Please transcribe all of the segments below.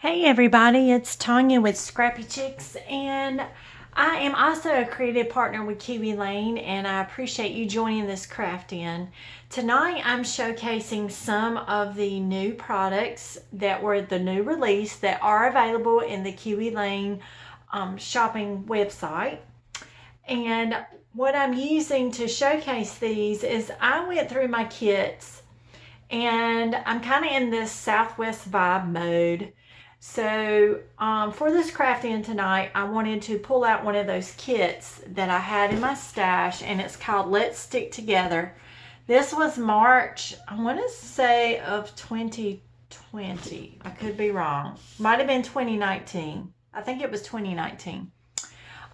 Hey everybody, it's Tanya with Scrappychics, and I am also a creative partner with Kiwi Lane, and I appreciate you joining this craft in. Tonight I'm showcasing some of the new products that were the new release that are available in the Kiwi Lane shopping website. And what I'm using to showcase these is I went through my kits, and I'm kind of in this Southwest vibe mode. So for this craft in tonight, I wanted to pull out one of those kits that I had in my stash, and it's called Let's Stick Together. This was March, I want to say, of 2020. I could be wrong. Might have been 2019. I think it was 2019.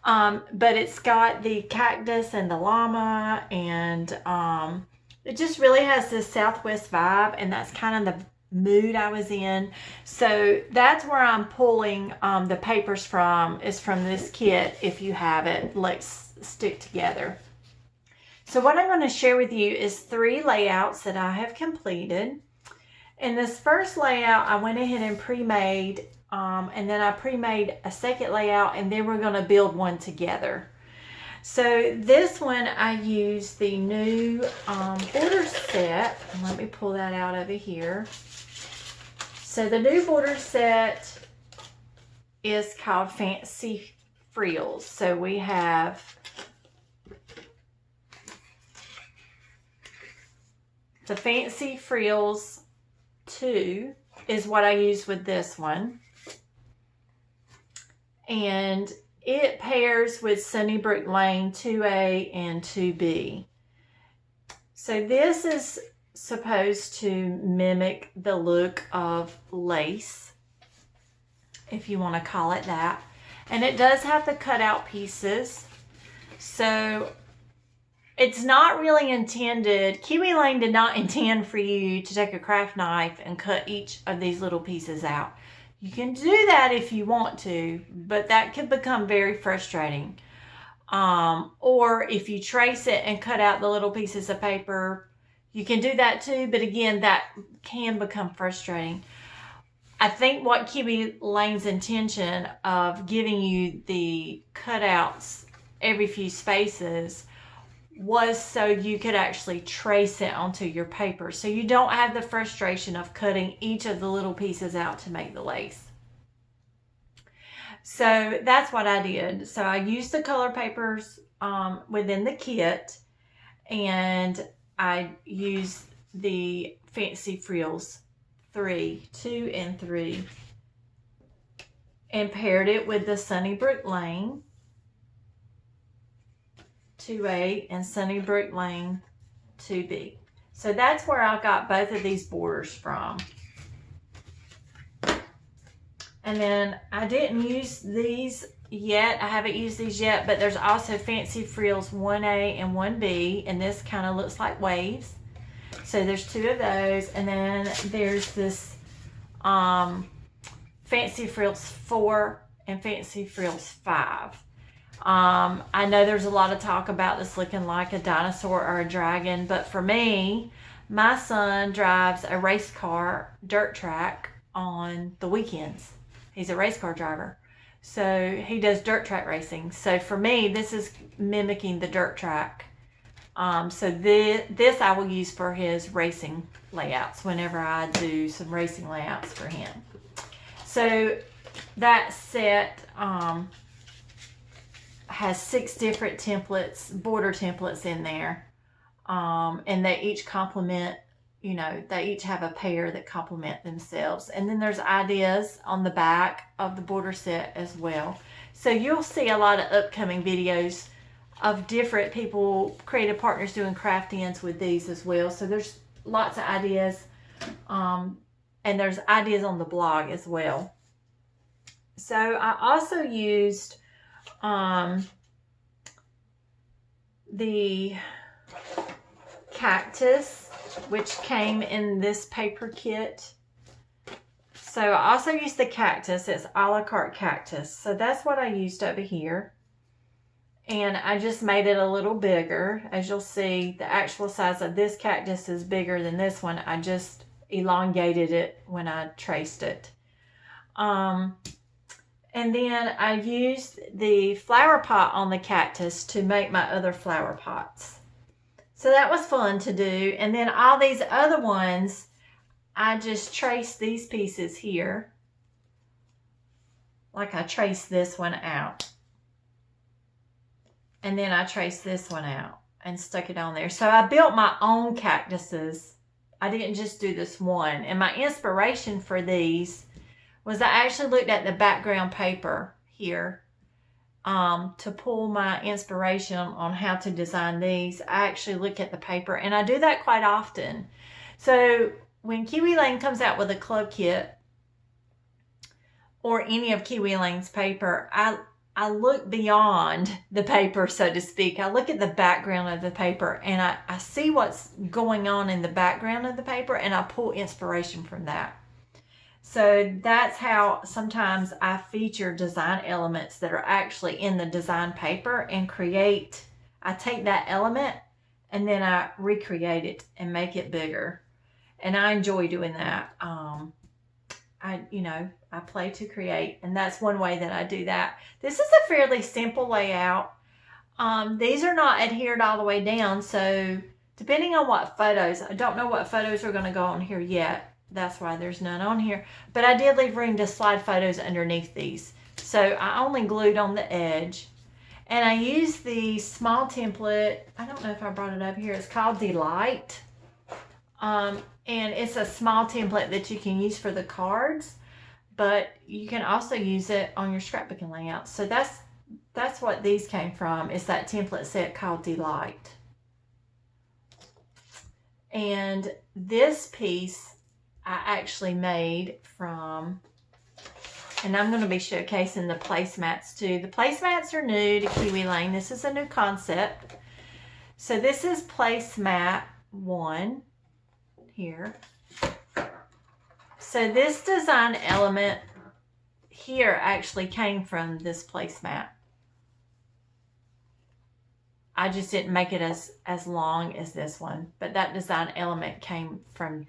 But it's got the cactus and the llama, and it just really has this Southwest vibe, and that's kind of the mood I was in. So that's where I'm pulling the papers from, is from this kit. If you have it, Let's Stick Together. So what I'm going to share with you is 3 layouts that I have completed. In this first layout, I went ahead and pre-made, and then I pre-made a second layout, and then we're going to build one together. So this one, I use the new border set. Let me pull that out over here. So the new border set is called Fancy Frills. So we have the Fancy Frills 2 is what I use with this one. And it pairs with Sunnybrook Lane 2A and 2B. So this is supposed to mimic the look of lace, if you want to call it that. And it does have the cutout pieces. So it's not really intended, Kiwi Lane did not intend for you to take a craft knife and cut each of these little pieces out. You can do that if you want to, but that could become very frustrating. Or if you trace it and cut out the little pieces of paper, you can do that too, but again, that can become frustrating. I think what Kiwi Lane's intention of giving you the cutouts every few spaces was so you could actually trace it onto your paper, so you don't have the frustration of cutting each of the little pieces out to make the lace. So that's what I did. So I used the color papers within the kit, and I used the Fancy Frills 2 and 3, and paired it with the Sunnybrook Lane 2A and Sunnybrook Lane 2B. So that's where I got both of these borders from. And then I didn't use these yet. I haven't used these yet, but there's also Fancy Frills 1A and 1B, and this kind of looks like waves. So there's 2 of those, and then there's this Fancy Frills 4 and Fancy Frills 5. I know there's a lot of talk about this looking like a dinosaur or a dragon, but for me, my son drives a race car dirt track on the weekends. He's a race car driver. So he does dirt track racing. So for me, this is mimicking the dirt track. So this I will use for his racing layouts whenever I do some racing layouts for him. So that set has 6 different templates, border templates in there. And they each complement, you know, they each have a pair that complement themselves. And then there's ideas on the back of the border set as well. So you'll see a lot of upcoming videos of different people, creative partners, doing craft ins with these as well. So there's lots of ideas, and there's ideas on the blog as well. So I also used the cactus, which came in this paper kit. So I also used the cactus. It's a la carte cactus. So that's what I used over here. And I just made it a little bigger. As you'll see, the actual size of this cactus is bigger than this one. I just elongated it when I traced it. And then I used the flower pot on the cactus to make my other flower pots. So that was fun to do. And then all these other ones, I just traced these pieces here. Like I traced this one out. And then I traced this one out and stuck it on there. So I built my own cactuses. I didn't just do this one. And my inspiration for these was I actually looked at the background paper here to pull my inspiration on how to design these. I actually look at the paper, and I do that quite often. So when Kiwi Lane comes out with a club kit or any of Kiwi Lane's paper, I look beyond the paper, so to speak. I look at the background of the paper, and I see what's going on in the background of the paper, and I pull inspiration from that. So that's how sometimes I feature design elements that are actually in the design paper and I take that element and then I recreate it and make it bigger. And I enjoy doing that. I play to create, and that's one way that I do that. This is a fairly simple layout. These are not adhered all the way down, so depending on what photos, I don't know what photos are going to go on here yet. That's why there's none on here. But I did leave room to slide photos underneath these. So I only glued on the edge. And I used the small template. I don't know if I brought it up here. It's called Delight. And it's a small template that you can use for the cards. But you can also use it on your scrapbooking layout. So that's what these came from. Is that template set called Delight. And this piece I actually made from, and I'm going to be showcasing the placemats too. The placemats are new to Kiwi Lane. This is a new concept. So this is placemat 1 here. So this design element here actually came from this placemat. I just didn't make it as long as this one, but that design element came from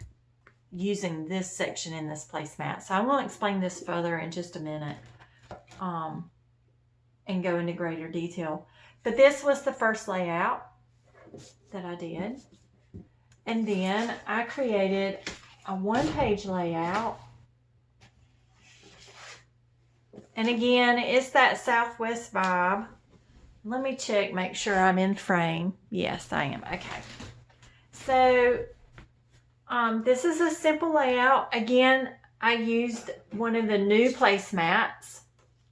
using this section in this placemat. So I'm going to explain this further in just a minute and go into greater detail. But this was the first layout that I did. And then I created a one-page layout. And again, it's that Southwest vibe. Let me check, make sure I'm in frame. Yes, I am. Okay. So this is a simple layout. Again, I used one of the new placemats,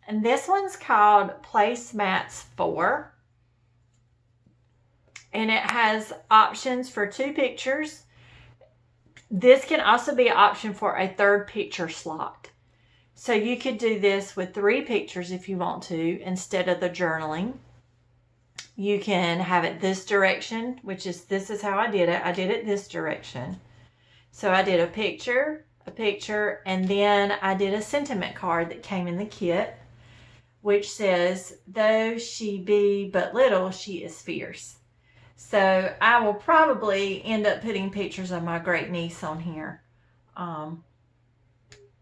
and this one's called Placemats 4. And it has options for 2 pictures. This can also be an option for a 3rd picture slot. So you could do this with 3 pictures if you want to instead of the journaling. You can have it this direction, this is how I did it. I did it this direction. So I did a picture, and then I did a sentiment card that came in the kit, which says, though she be but little, she is fierce. So I will probably end up putting pictures of my great niece on here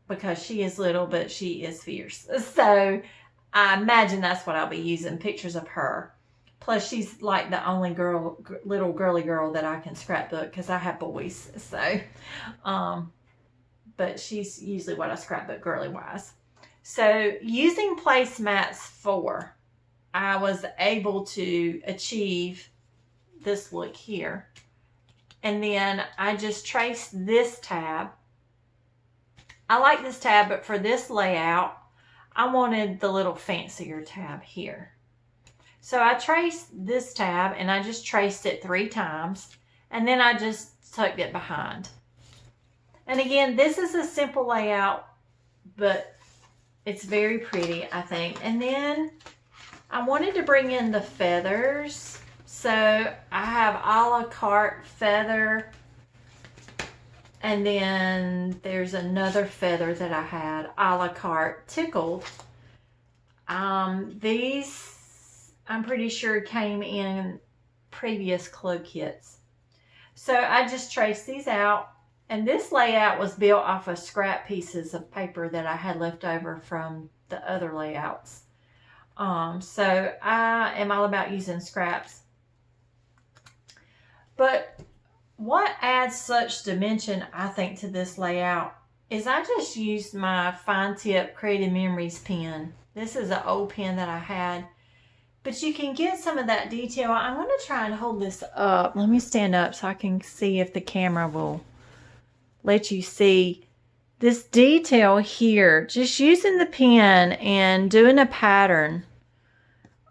because she is little, but she is fierce. So I imagine that's what I'll be using, pictures of her. Plus, she's like the only little girly girl that I can scrapbook because I have boys. So, but she's usually what I scrapbook girly-wise. So, using Placemats 4, I was able to achieve this look here. And then I just traced this tab. I like this tab, but for this layout, I wanted the little fancier tab here. So I traced this tab, and I just traced it 3 times, and then I just tucked it behind. And again, this is a simple layout, but it's very pretty, I think. And then I wanted to bring in the feathers. So I have a la carte feather, and then there's another feather that I had a la carte tickled. These I'm pretty sure came in previous club kits. So I just traced these out, And this layout was built off of scrap pieces of paper that I had left over from the other layouts. So I am all about using scraps. But what adds such dimension, I think, to this layout is I just used my fine tip Creative Memories pen. This is an old pen that I had. But you can get some of that detail. I'm going to try and hold this up. Let me stand up so I can see if the camera will let you see this detail here. Just using the pen and doing a pattern.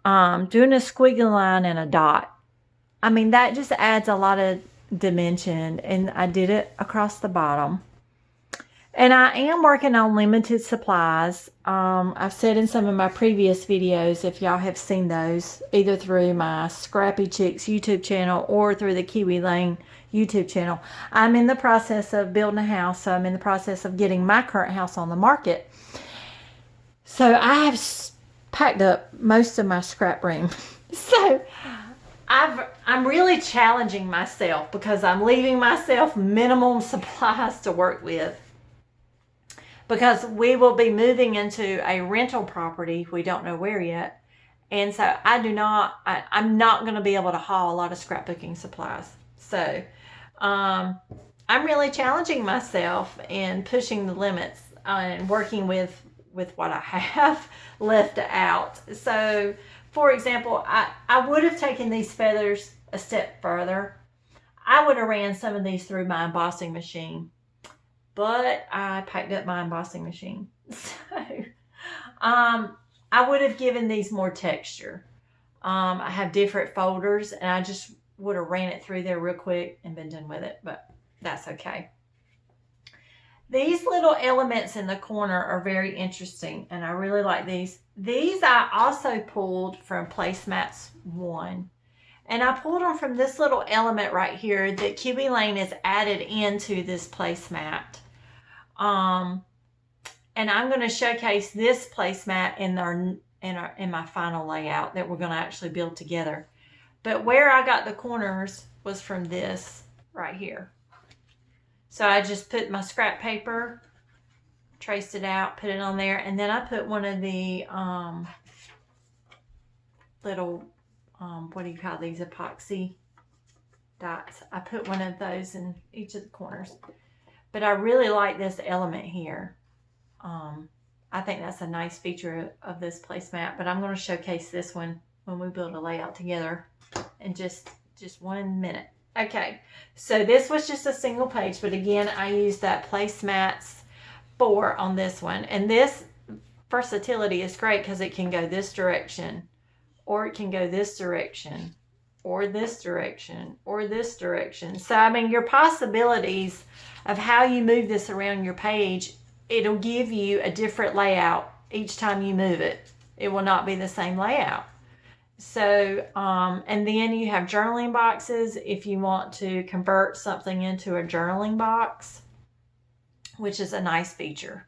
Doing a squiggly line and a dot. I mean, that just adds a lot of dimension. And I did it across the bottom. And I am working on limited supplies. I've said in some of my previous videos, if y'all have seen those, either through my Scrappychics YouTube channel or through the Kiwi Lane YouTube channel, I'm in the process of building a house. So I'm in the process of getting my current house on the market. So I have packed up most of my scrap room. So I'm really challenging myself because I'm leaving myself minimum supplies to work with. Because we will be moving into a rental property. We don't know where yet. And so I'm not going to be able to haul a lot of scrapbooking supplies. So I'm really challenging myself and pushing the limits and working with what I have left out. So, for example, I would have taken these feathers a step further. I would have ran some of these through my embossing machine. But I packed up my embossing machine. So, I would have given these more texture. I have different folders, and I just would have ran it through there real quick and been done with it, but that's okay. These little elements in the corner are very interesting, and I really like these. These I also pulled from Placemats 1. And I pulled them from this little element right here that Kiwi Lane has added into this placemat. And I'm going to showcase this placemat in my final layout that we're going to actually build together. But where I got the corners was from this right here. So I just put my scrap paper, traced it out, put it on there, and then I put one of the little, what do you call these, epoxy dots. I put one of those in each of the corners. But I really like this element here. I think that's a nice feature of this placemat, but I'm going to showcase this one when we build a layout together in just 1 minute. Okay, so this was just a single page, but again, I used that Placemats 4 on this one. And this versatility is great because it can go this direction, or it can go this direction, or this direction, or this direction. So, I mean, your possibilities of how you move this around your page, it'll give you a different layout each time you move it. It will not be the same layout. So, and then you have journaling boxes if you want to convert something into a journaling box, which is a nice feature.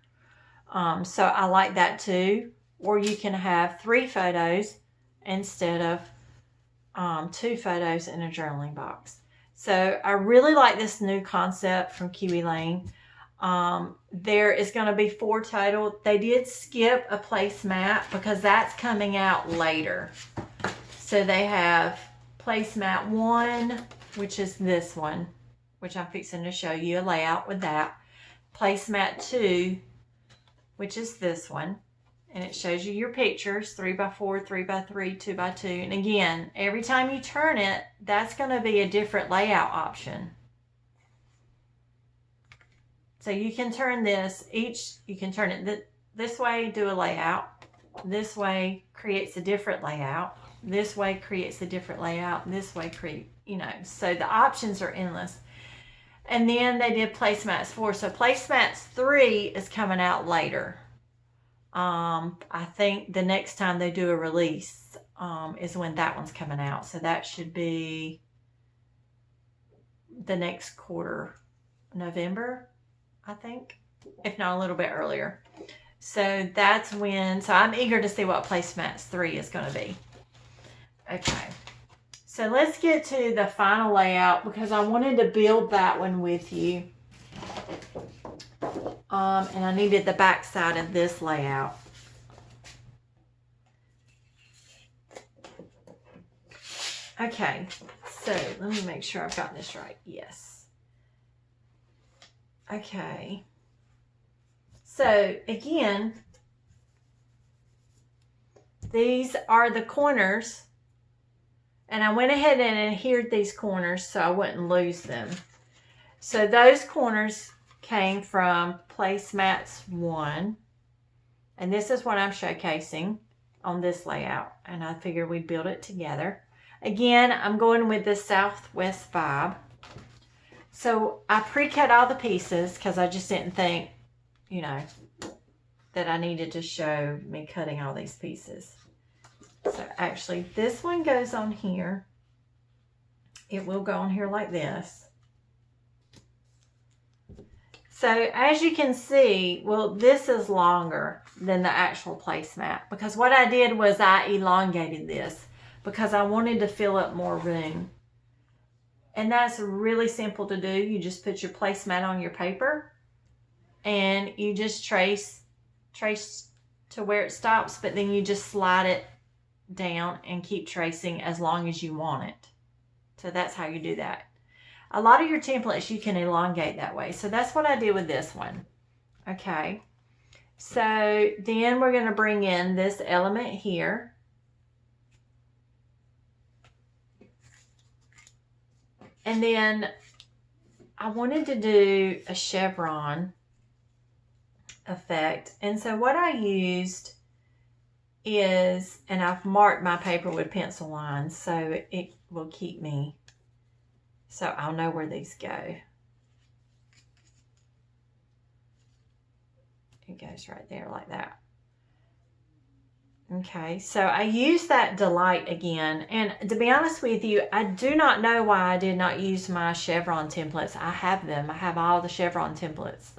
So I like that too. Or you can have 3 photos instead of 2 photos in a journaling box. So I really like this new concept from Kiwi Lane. There is going to be 4 total. They did skip a placemat because that's coming out later. So they have placemat 1, which is this one, which I'm fixing to show you a layout with that. Placemat 2, which is this one. And it shows you your pictures, 3x4, 3x3, 2x2. And again, every time you turn it, that's going to be a different layout option. So you can turn this, you can turn it this way, do a layout. This way creates a different layout. This way creates a different layout. This way so the options are endless. And then they did Placemats 4. So Placemats 3 is coming out later. I think the next time they do a release is when that one's coming out. So that should be the next quarter, November, I think, if not a little bit earlier. So that's when, so I'm eager to see what Placemats 3 is going to be. Okay. So let's get to the final layout because I wanted to build that one with you. And I needed the back side of this layout. Okay, so let me make sure I've got this right. Yes. Okay. So again, these are the corners, and I went ahead and adhered these corners so I wouldn't lose them. So those corners came from Placemats 1, and this is what I'm showcasing on this layout, and I figured we'd build it together. Again, I'm going with this Southwest vibe. So I pre-cut all the pieces because I just didn't think, you know, that I needed to show me cutting all these pieces. So actually this one goes on here. It will go on here like this. So as you can see, well, this is longer than the actual placemat because what I did was I elongated this because I wanted to fill up more room. And that's really simple to do. You just put your placemat on your paper and you just trace to where it stops, but then you just slide it down and keep tracing as long as you want it. So that's how you do that. A lot of your templates you can elongate that way. So that's what I did with this one. Okay. So then we're going to bring in this element here. And then I wanted to do a chevron effect. And so what I used is, and I've marked my paper with pencil lines so it will keep me, so I'll know where these go. It goes right there like that. Okay, so I used that Delight again, and to be honest with you, I do not know why I did not use my chevron templates. I have them. I have all the chevron templates.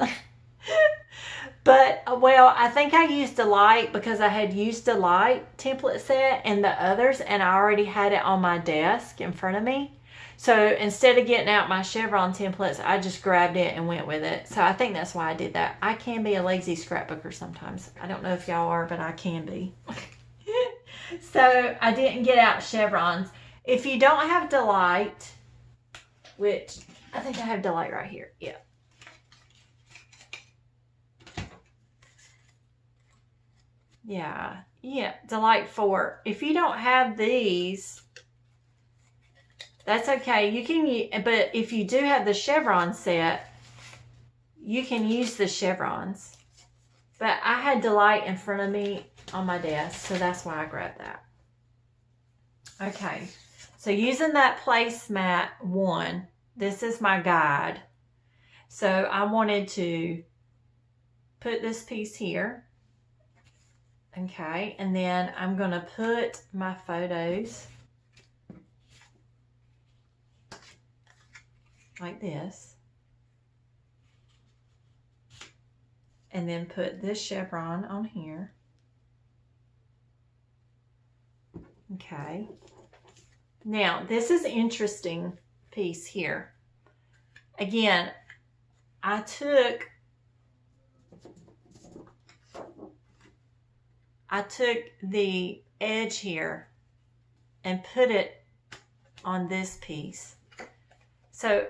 But, well, I think I used Delight because I had used Delight template set and the others, and I already had it on my desk in front of me. So instead of getting out my chevron templates, I just grabbed it and went with it. So I think that's why I did that. I can be a lazy scrapbooker sometimes. I don't know if y'all are, but I can be. So I didn't get out chevrons. If you don't have Delight, which I think I have Delight right here. Yeah. Yeah, Delight 4. If you don't have these, that's okay. You can, but if you do have the chevron set, you can use the chevrons. But I had Delight in front of me on my desk, so that's why I grabbed that. Okay, so using that placemat 1, this is my guide. So I wanted to put this piece here. Okay, and then I'm going to put my photos like this. And then put this chevron on here. Okay. Now, this is an interesting piece here. Again, I took the edge here and put it on this piece. So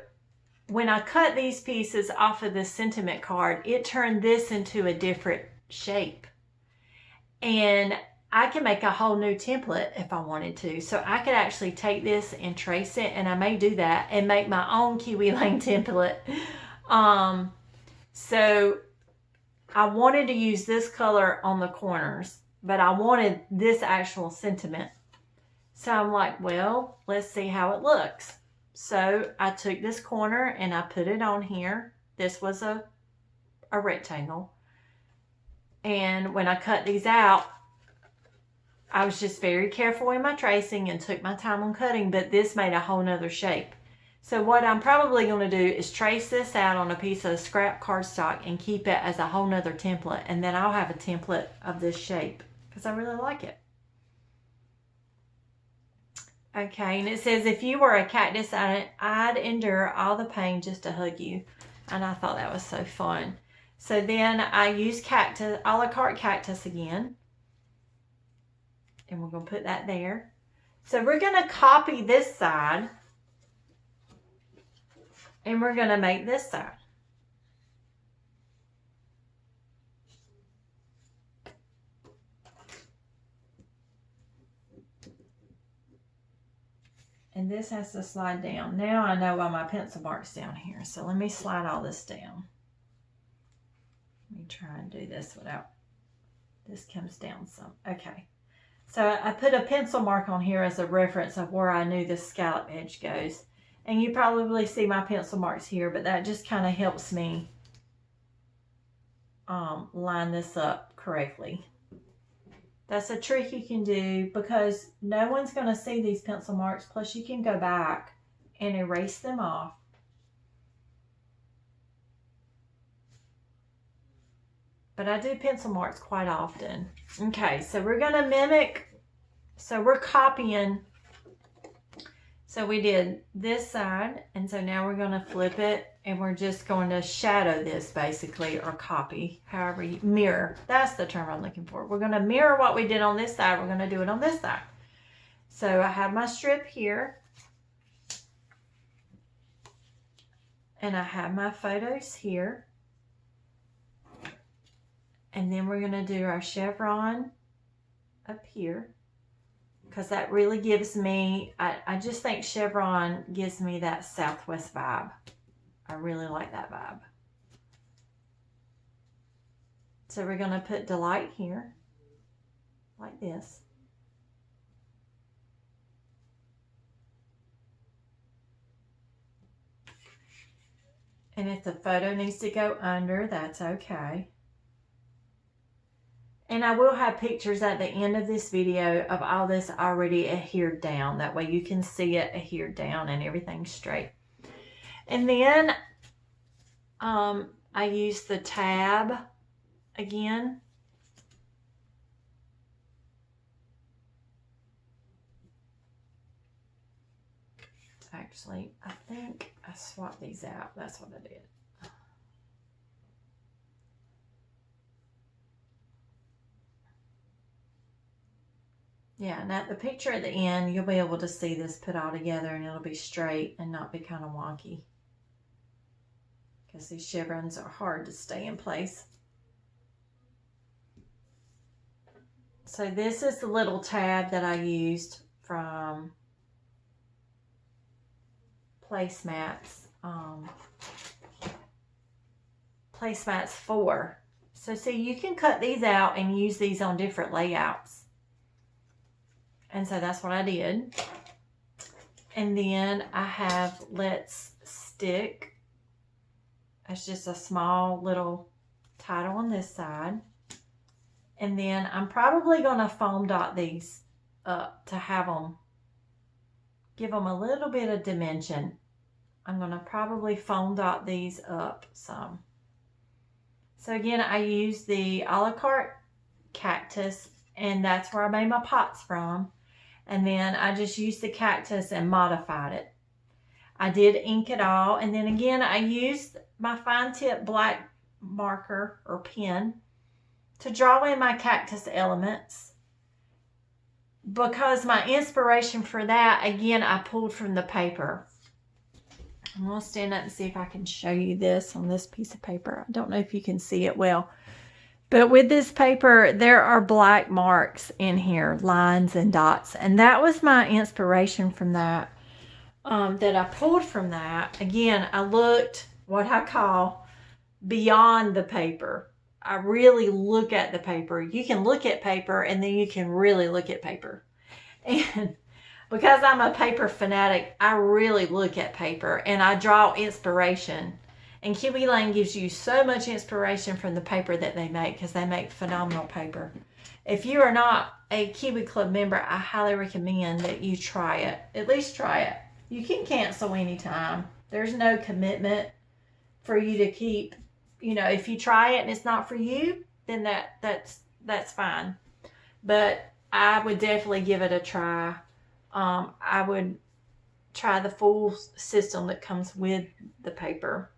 when I cut these pieces off of the sentiment card, it turned this into a different shape. And I can make a whole new template if I wanted to. So I could actually take this and trace it, and I may do that, and make my own Kiwi Lane template. So I wanted to use this color on the corners, but I wanted this actual sentiment. So I'm like, well, let's see how it looks. So I took this corner and I put it on here. This was a rectangle. And when I cut these out, I was just very careful in my tracing and took my time on cutting, but this made a whole nother shape. So what I'm probably going to do is trace this out on a piece of scrap cardstock and keep it as a whole nother template. And then I'll have a template of this shape because I really like it. Okay, and it says, if you were a cactus, I'd endure all the pain just to hug you. And I thought that was so fun. So then I used cactus, a la carte cactus again. And we're going to put that there. So we're going to copy this side. And we're going to make this side. And this has to slide down. Now I know why my pencil mark's down here. So let me slide all this down. Let me try and do this without, this comes down some. Okay. So I put a pencil mark on here as a reference of where I knew the scallop edge goes. And you probably see my pencil marks here, but that just kind of helps me line this up correctly. That's a trick you can do because no one's going to see these pencil marks. Plus you can go back and erase them off. But I do pencil marks quite often. Okay, so we're going to mimic, so we're copying. So we did this side, and so now we're going to flip it, and we're just going to shadow this basically, or copy, however you, mirror. That's the term I'm looking for. We're going to mirror what we did on this side. We're going to do it on this side. So I have my strip here, and I have my photos here. And then we're going to do our chevron up here. Because that really gives me, I just think chevron gives me that Southwest vibe. I really like that vibe. So we're going to put Delight here, like this. And if the photo needs to go under, that's okay. And I will have pictures at the end of this video of all this already adhered down. That way you can see it adhered down and everything's straight. And then I use the tab again. Actually, I think I swapped these out. That's what I did. Yeah, now the picture at the end, you'll be able to see this put all together and it'll be straight and not be kind of wonky. Because these chevrons are hard to stay in place. So this is the little tab that I used from Placemats. Placemats 4. So see, you can cut these out and use these on different layouts. And so that's what I did. And then I have Let's Stick. That's just a small little title on this side. And then I'm probably going to foam dot these up to have them, give them a little bit of dimension. I'm going to probably foam dot these up some. So again, I use the a la carte cactus, and that's where I made my pots from. And then I just used the cactus and modified it. I did ink it all. And then again, I used my fine tip black marker or pen to draw in my cactus elements. Because my inspiration for that, again, I pulled from the paper. I'm going to stand up and see if I can show you this on this piece of paper. I don't know if you can see it well. But with this paper, there are black marks in here, lines and dots. And that was my inspiration from that, that I pulled from that. Again, I looked what I call beyond the paper. I really look at the paper. You can look at paper and then you can really look at paper. And because I'm a paper fanatic, I really look at paper and I draw inspiration. And Kiwi Lane gives you so much inspiration from the paper that they make, because they make phenomenal paper. If you are not a Kiwi Club member, I highly recommend that you try it. At least try it. You can cancel anytime. There's no commitment for you to keep. You know, if you try it and it's not for you, then that's fine. But I would definitely give it a try. I would try the full system that comes with the paper.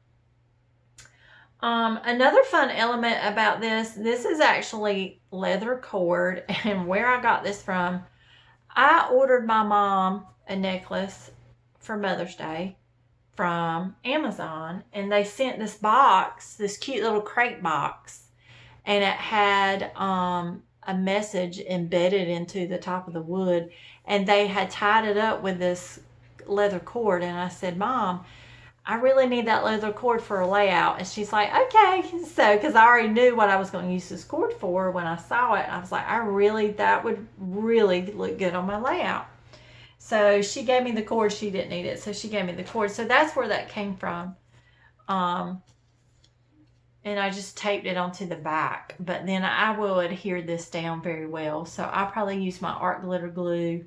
Another fun element about this is actually leather cord, and where I got this from, I ordered my mom a necklace for Mother's Day from Amazon, and they sent this box, this cute little crate box, and it had a message embedded into the top of the wood, and they had tied it up with this leather cord. And I said, Mom, I really need that leather cord for a layout. And she's like, okay. So, because I already knew what I was going to use this cord for when I saw it, I was like, that would really look good on my layout. So she gave me the cord. She didn't need it, so she gave me the cord. So that's where that came from. And I just taped it onto the back. But then I will adhere this down very well. So I'll probably use my art glitter glue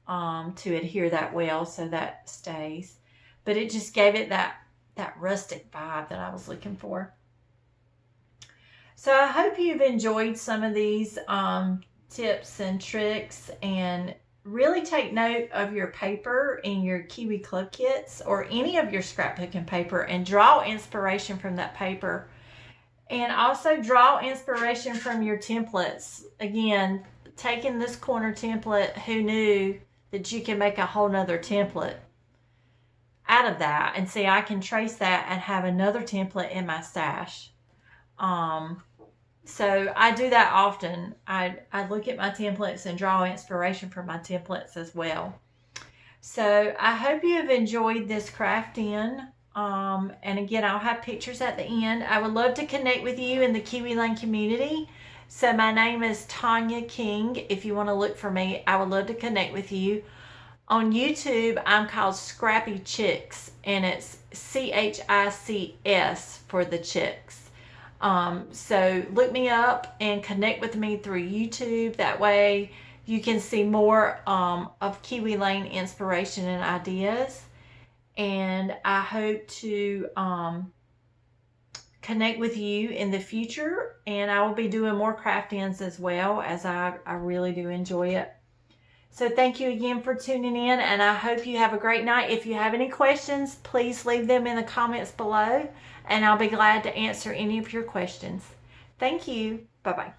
to adhere that well so that stays. But it just gave it that rustic vibe that I was looking for. So I hope you've enjoyed some of these tips and tricks, and really take note of your paper in your Kiwi Club kits or any of your scrapbooking paper, and draw inspiration from that paper. And also draw inspiration from your templates. Again, taking this corner template, who knew that you can make a whole nother template out of that? And see, I can trace that and have another template in my stash. So I do that often. I look at my templates and draw inspiration from my templates as well. So I hope you have enjoyed this craft in. And again, I'll have pictures at the end. I would love to connect with you in the Kiwi Lane community. So my name is Tanya King. If you want to look for me, I would love to connect with you. On YouTube, I'm called Scrappychics, and it's CHICS for the chicks. So look me up and connect with me through YouTube. That way you can see more of Kiwi Lane inspiration and ideas. And I hope to connect with you in the future. And I will be doing more craft-ins as well, as I really do enjoy it. So thank you again for tuning in, and I hope you have a great night. If you have any questions, please leave them in the comments below, and I'll be glad to answer any of your questions. Thank you. Bye-bye.